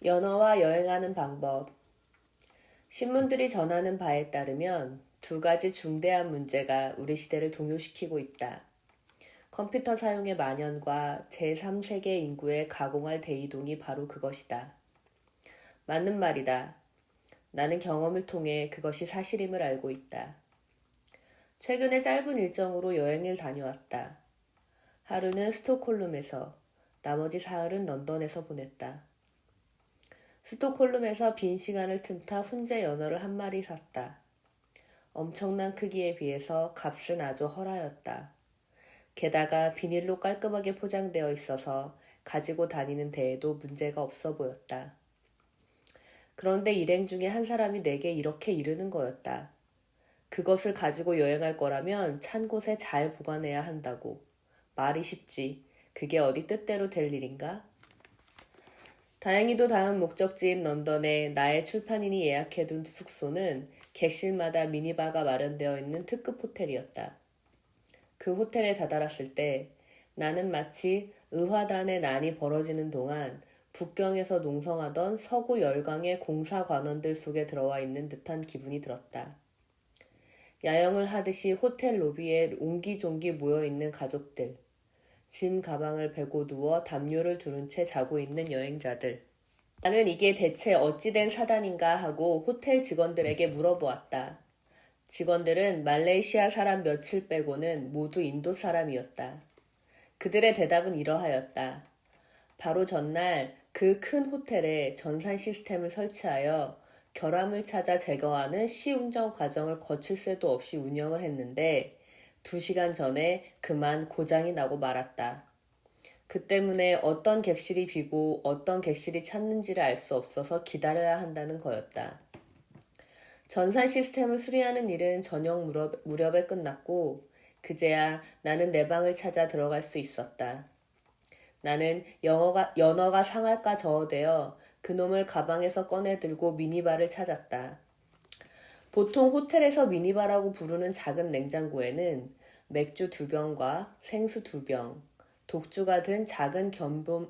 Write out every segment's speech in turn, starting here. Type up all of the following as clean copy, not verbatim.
연어와 여행하는 방법. 신문들이 전하는 바에 따르면 두 가지 중대한 문제가 우리 시대를 동요시키고 있다. 컴퓨터 사용의 만연과 제3세계 인구의 가공할 대이동이 바로 그것이다. 맞는 말이다. 나는 경험을 통해 그것이 사실임을 알고 있다. 최근에 짧은 일정으로 여행을 다녀왔다. 하루는 스톡홀름에서, 나머지 사흘은 런던에서 보냈다. 스톡홀름에서 빈 시간을 틈타 훈제 연어를 한 마리 샀다. 엄청난 크기에 비해서 값은 아주 헐하였다. 게다가 비닐로 깔끔하게 포장되어 있어서 가지고 다니는 데에도 문제가 없어 보였다. 그런데 일행 중에 한 사람이 내게 이렇게 이르는 거였다. 그것을 가지고 여행할 거라면 찬 곳에 잘 보관해야 한다고. 말이 쉽지. 그게 어디 뜻대로 될 일인가? 다행히도 다음 목적지인 런던에 나의 출판인이 예약해둔 숙소는 객실마다 미니바가 마련되어 있는 특급 호텔이었다. 그 호텔에 다다랐을 때 나는 마치 의화단의 난이 벌어지는 동안 북경에서 농성하던 서구 열강의 공사 관원들 속에 들어와 있는 듯한 기분이 들었다. 야영을 하듯이 호텔 로비에 옹기종기 모여있는 가족들, 짐 가방을 베고 누워 담요를 두른 채 자고 있는 여행자들. 나는 이게 대체 어찌된 사단인가 하고 호텔 직원들에게 물어보았다. 직원들은 말레이시아 사람 며칠 빼고는 모두 인도 사람이었다. 그들의 대답은 이러하였다. 바로 전날 그 큰 호텔에 전산 시스템을 설치하여 결함을 찾아 제거하는 시운전 과정을 거칠 새도 없이 운영을 했는데 2시간 전에 그만 고장이 나고 말았다. 그 때문에 어떤 객실이 비고 어떤 객실이 찼는지를 알 수 없어서 기다려야 한다는 거였다. 전산 시스템을 수리하는 일은 저녁 무렵에 끝났고 그제야 나는 내 방을 찾아 들어갈 수 있었다. 나는 연어가 상할까 저어대어 그놈을 가방에서 꺼내 들고 미니바를 찾았다. 보통 호텔에서 미니바라고 부르는 작은 냉장고에는 맥주 2병과 생수 2병, 독주가 든 작은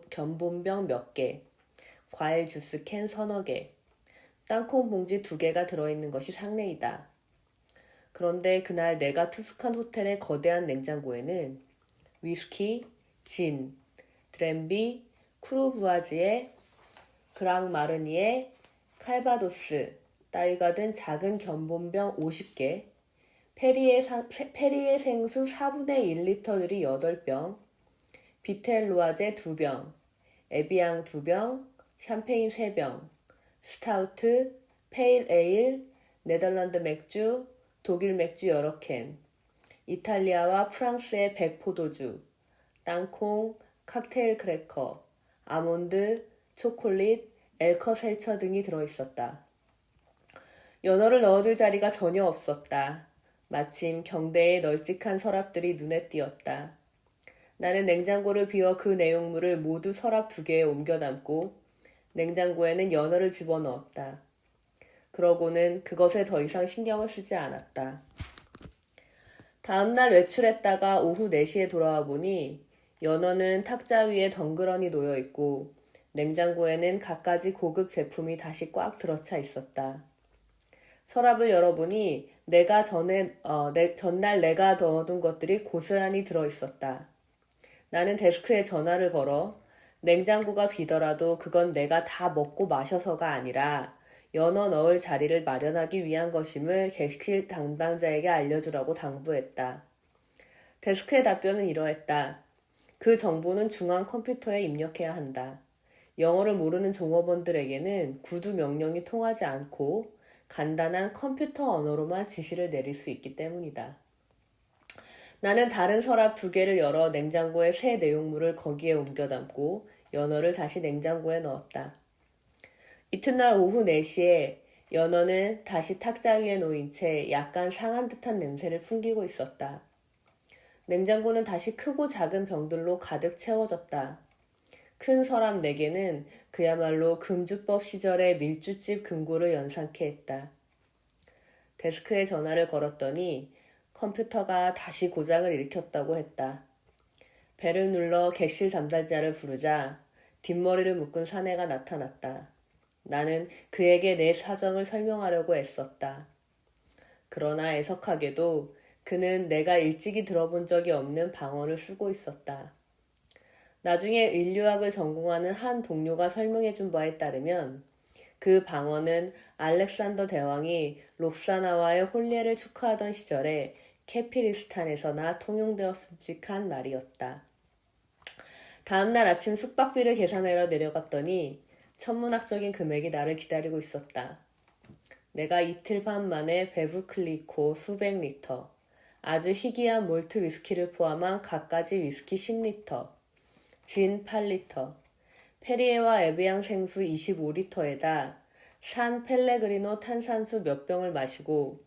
견본병 몇 개, 과일 주스 캔 서너 개, 땅콩 봉지 2개가 들어있는 것이 상례이다. 그런데 그날 내가 투숙한 호텔의 거대한 냉장고에는 위스키, 진, 드랜비, 크루부아지에, 그랑마르니에, 칼바도스 따위가 든 작은 견본병 50개, 페리의 생수 4분의 1리터들이 8병, 비텔로아제 2병, 에비앙 2병, 샴페인 3병, 스타우트, 페일 에일, 네덜란드 맥주, 독일 맥주 여러 캔, 이탈리아와 프랑스의 백포도주, 땅콩, 칵테일 크래커, 아몬드, 초콜릿, 엘커셀처 등이 들어있었다. 연어를 넣어둘 자리가 전혀 없었다. 마침 경대의 널찍한 서랍들이 눈에 띄었다. 나는 냉장고를 비워 그 내용물을 모두 서랍 2개에 옮겨 담고 냉장고에는 연어를 집어넣었다. 그러고는 그것에 더 이상 신경을 쓰지 않았다. 다음날 외출했다가 오후 4시에 돌아와 보니 연어는 탁자 위에 덩그러니 놓여 있고 냉장고에는 갖가지 고급 제품이 다시 꽉 들어차 있었다. 서랍을 열어보니 전날 내가 넣어둔 것들이 고스란히 들어있었다. 나는 데스크에 전화를 걸어 냉장고가 비더라도 그건 내가 다 먹고 마셔서가 아니라 연어 넣을 자리를 마련하기 위한 것임을 객실 담당자에게 알려주라고 당부했다. 데스크의 답변은 이러했다. 그 정보는 중앙 컴퓨터에 입력해야 한다. 영어를 모르는 종업원들에게는 구두 명령이 통하지 않고 간단한 컴퓨터 언어로만 지시를 내릴 수 있기 때문이다. 나는 다른 서랍 2개를 열어 냉장고의 새 내용물을 거기에 옮겨 담고 연어를 다시 냉장고에 넣었다. 이튿날 오후 4시에 연어는 다시 탁자 위에 놓인 채 약간 상한 듯한 냄새를 풍기고 있었다. 냉장고는 다시 크고 작은 병들로 가득 채워졌다. 큰 서랍 4개는 그야말로 금주법 시절의 밀주집 금고를 연상케 했다. 데스크에 전화를 걸었더니 컴퓨터가 다시 고장을 일으켰다고 했다. 벨을 눌러 객실 담당자를 부르자 뒷머리를 묶은 사내가 나타났다. 나는 그에게 내 사정을 설명하려고 애썼다. 그러나 애석하게도 그는 내가 일찍이 들어본 적이 없는 방언을 쓰고 있었다. 나중에 인류학을 전공하는 한 동료가 설명해준 바에 따르면 그 방언은 알렉산더 대왕이 록사나와의 혼례를 축하하던 시절에 캐피리스탄에서나 통용되었음직한 말이었다. 다음날 아침 숙박비를 계산하러 내려갔더니 천문학적인 금액이 나를 기다리고 있었다. 내가 이틀 반 만에 베브클리코 수백 리터, 아주 희귀한 몰트 위스키를 포함한 갖가지 위스키 10리터, 진 8리터, 페리에와 에비앙 생수 25리터에다 산 펠레그리노 탄산수 몇 병을 마시고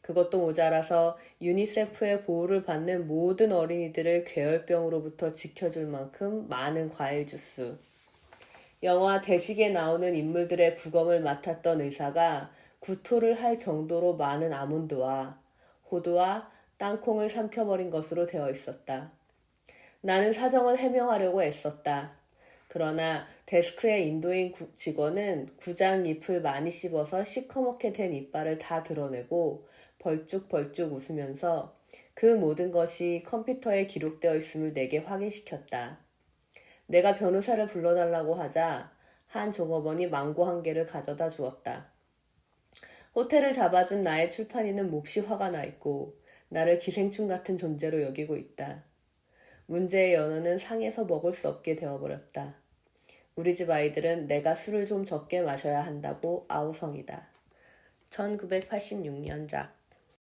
그것도 모자라서 유니세프의 보호를 받는 모든 어린이들을 괴열병으로부터 지켜줄 만큼 많은 과일 주스. 영화 대식에 나오는 인물들의 부검을 맡았던 의사가 구토를 할 정도로 많은 아몬드와 호두와 땅콩을 삼켜버린 것으로 되어 있었다. 나는 사정을 해명하려고 애썼다. 그러나 데스크의 인도인 직원은 구장 잎을 많이 씹어서 시커멓게 된 이빨을 다 드러내고 벌쭉벌쭉 웃으면서 그 모든 것이 컴퓨터에 기록되어 있음을 내게 확인시켰다. 내가 변호사를 불러달라고 하자 한 종업원이 망고 한 개를 가져다 주었다. 호텔을 잡아준 나의 출판인은 몹시 화가 나 있고 나를 기생충 같은 존재로 여기고 있다. 문제의 연어는 상에서 먹을 수 없게 되어버렸다. 우리 집 아이들은 내가 술을 좀 적게 마셔야 한다고 아우성이다. 1986년작